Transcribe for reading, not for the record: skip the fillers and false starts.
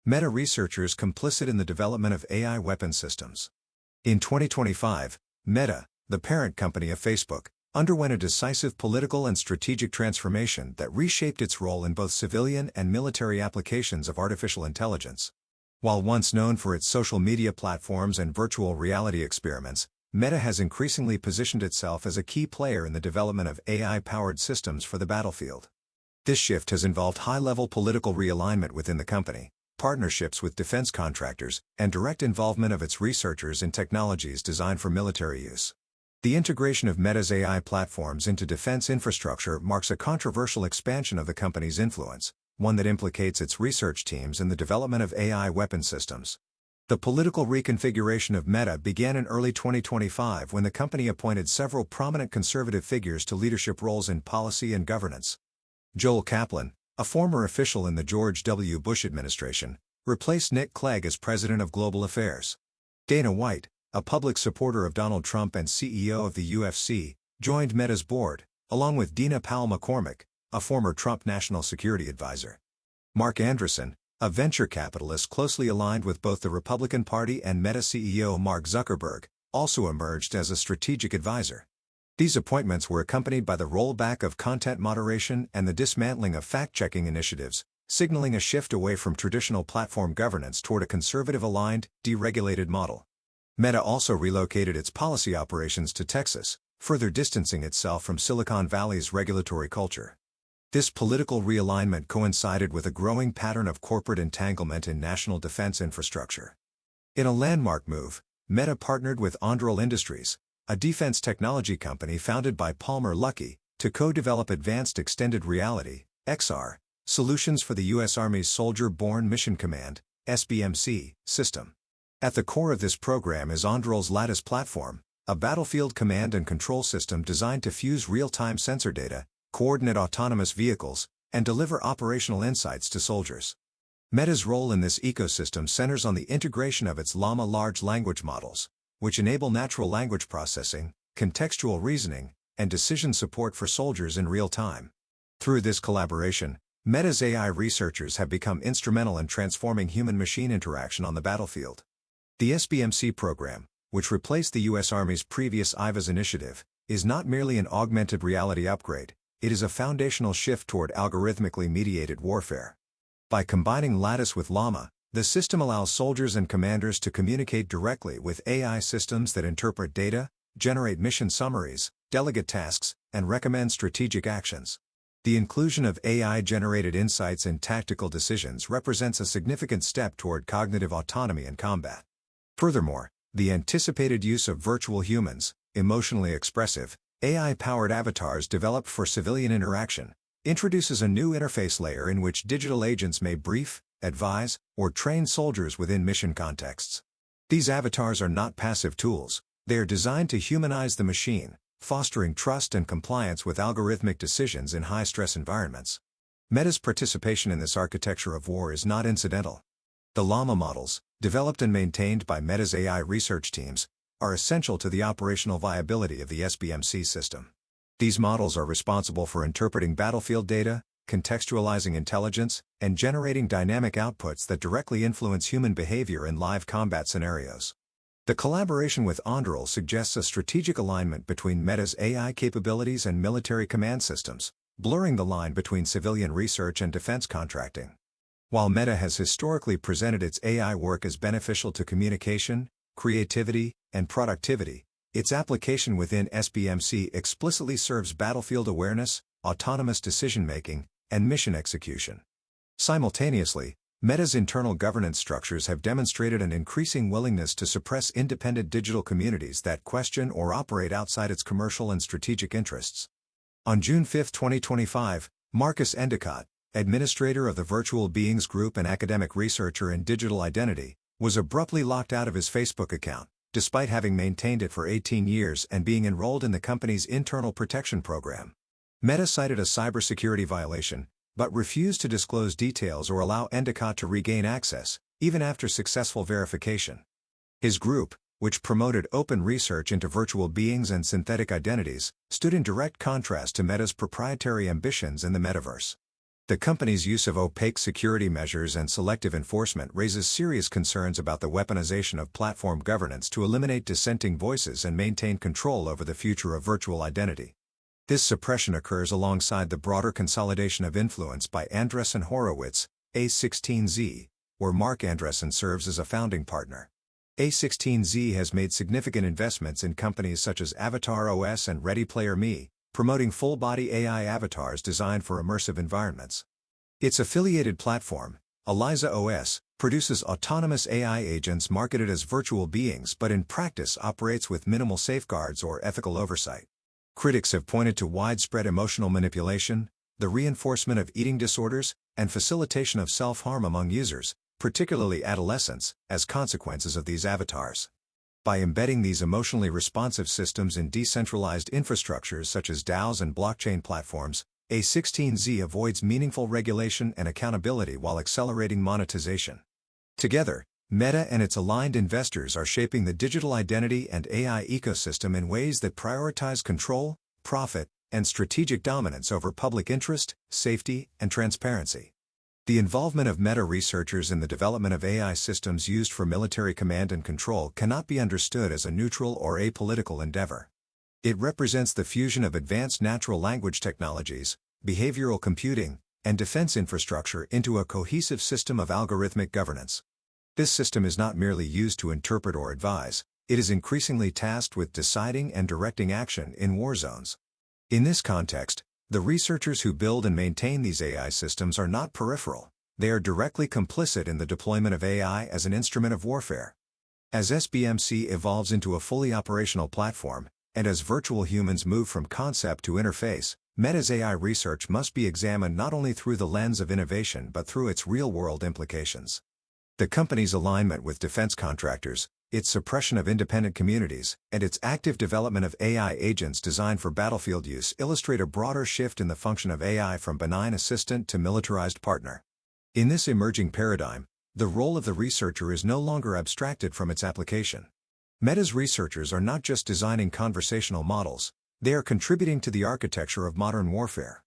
Meta researchers complicit in the development of AI weapon systems. In 2025, Meta, the parent company of Facebook, underwent a decisive political and strategic transformation that reshaped its role in both civilian and military applications of artificial intelligence. While once known for its social media platforms and virtual reality experiments, Meta has increasingly positioned itself as a key player in the development of AI-powered systems for the battlefield. This shift has involved high-level political realignment within the company, partnerships with defense contractors, and direct involvement of its researchers in technologies designed for military use. The integration of Meta's AI platforms into defense infrastructure marks a controversial expansion of the company's influence, one that implicates its research teams in the development of AI weapon systems. The political reconfiguration of Meta began in early 2025 when the company appointed several prominent conservative figures to leadership roles in policy and governance. Joel Kaplan, a former official in the George W. Bush administration, replaced Nick Clegg as president of global affairs. Dana White, a public supporter of Donald Trump and CEO of the UFC, joined Meta's board, along with Dina Powell-McCormick, a former Trump national security advisor. Mark Andreessen, a venture capitalist closely aligned with both the Republican Party and Meta CEO Mark Zuckerberg, also emerged as a strategic advisor. These appointments were accompanied by the rollback of content moderation and the dismantling of fact-checking initiatives, signaling a shift away from traditional platform governance toward a conservative-aligned, deregulated model. Meta also relocated its policy operations to Texas, further distancing itself from Silicon Valley's regulatory culture. This political realignment coincided with a growing pattern of corporate entanglement in national defense infrastructure. In a landmark move, Meta partnered with Anduril Industries, a defense technology company founded by Palmer Luckey, to co-develop advanced extended reality (XR) solutions for the U.S. Army's Soldier-Borne Mission Command (SBMC) system. At the core of this program is Anduril's Lattice platform, a battlefield command and control system designed to fuse real-time sensor data, coordinate autonomous vehicles, and deliver operational insights to soldiers. Meta's role in this ecosystem centers on the integration of its Llama large language models, which enable natural language processing, contextual reasoning, and decision support for soldiers in real time. Through this collaboration, Meta's AI researchers have become instrumental in transforming human-machine interaction on the battlefield. The SBMC program, which replaced the U.S. Army's previous IVAS initiative, is not merely an augmented reality upgrade, it is a foundational shift toward algorithmically mediated warfare. By combining Lattice with Llama, the system allows soldiers and commanders to communicate directly with AI systems that interpret data, generate mission summaries, delegate tasks, and recommend strategic actions. The inclusion of AI-generated insights in tactical decisions represents a significant step toward cognitive autonomy in combat. Furthermore, the anticipated use of virtual humans, emotionally expressive, AI-powered avatars developed for civilian interaction, introduces a new interface layer in which digital agents may brief, advise, or train soldiers within mission contexts. These avatars are not passive tools, they are designed to humanize the machine, fostering trust and compliance with algorithmic decisions in high-stress environments. Meta's participation in this architecture of war is not incidental. The Llama models, developed and maintained by Meta's AI research teams, are essential to the operational viability of the SBMC system. These models are responsible for interpreting battlefield data, contextualizing intelligence, and generating dynamic outputs that directly influence human behavior in live combat scenarios. The collaboration with Anduril suggests a strategic alignment between Meta's AI capabilities and military command systems, blurring the line between civilian research and defense contracting. While Meta has historically presented its AI work as beneficial to communication, creativity, and productivity, its application within SBMC explicitly serves battlefield awareness, autonomous decision-making, and mission execution. Simultaneously, Meta's internal governance structures have demonstrated an increasing willingness to suppress independent digital communities that question or operate outside its commercial and strategic interests. On June 5, 2025, Marcus Endicott, administrator of the Virtual Beings Group and academic researcher in digital identity, was abruptly locked out of his Facebook account, despite having maintained it for 18 years and being enrolled in the company's internal protection program. Meta cited a cybersecurity violation, but refused to disclose details or allow Endicott to regain access, even after successful verification. His group, which promoted open research into virtual beings and synthetic identities, stood in direct contrast to Meta's proprietary ambitions in the metaverse. The company's use of opaque security measures and selective enforcement raises serious concerns about the weaponization of platform governance to eliminate dissenting voices and maintain control over the future of virtual identity. This suppression occurs alongside the broader consolidation of influence by Andreessen Horowitz, A16Z, where Mark Andreessen serves as a founding partner. A16Z has made significant investments in companies such as Avatar OS and Ready Player Me, promoting full-body AI avatars designed for immersive environments. Its affiliated platform, Eliza OS, produces autonomous AI agents marketed as virtual beings but in practice operates with minimal safeguards or ethical oversight. Critics have pointed to widespread emotional manipulation, the reinforcement of eating disorders, and facilitation of self-harm among users, particularly adolescents, as consequences of these avatars. By embedding these emotionally responsive systems in decentralized infrastructures such as DAOs and blockchain platforms, A16Z avoids meaningful regulation and accountability while accelerating monetization. Together, Meta and its aligned investors are shaping the digital identity and AI ecosystem in ways that prioritize control, profit, and strategic dominance over public interest, safety, and transparency. The involvement of Meta researchers in the development of AI systems used for military command and control cannot be understood as a neutral or apolitical endeavor. It represents the fusion of advanced natural language technologies, behavioral computing, and defense infrastructure into a cohesive system of algorithmic governance. This system is not merely used to interpret or advise, it is increasingly tasked with deciding and directing action in war zones. In this context, the researchers who build and maintain these AI systems are not peripheral, they are directly complicit in the deployment of AI as an instrument of warfare. As SBMC evolves into a fully operational platform, and as virtual humans move from concept to interface, Meta's AI research must be examined not only through the lens of innovation but through its real-world implications. The company's alignment with defense contractors, its suppression of independent communities, and its active development of AI agents designed for battlefield use illustrate a broader shift in the function of AI from benign assistant to militarized partner. In this emerging paradigm, the role of the researcher is no longer abstracted from its application. Meta's researchers are not just designing conversational models, they are contributing to the architecture of modern warfare.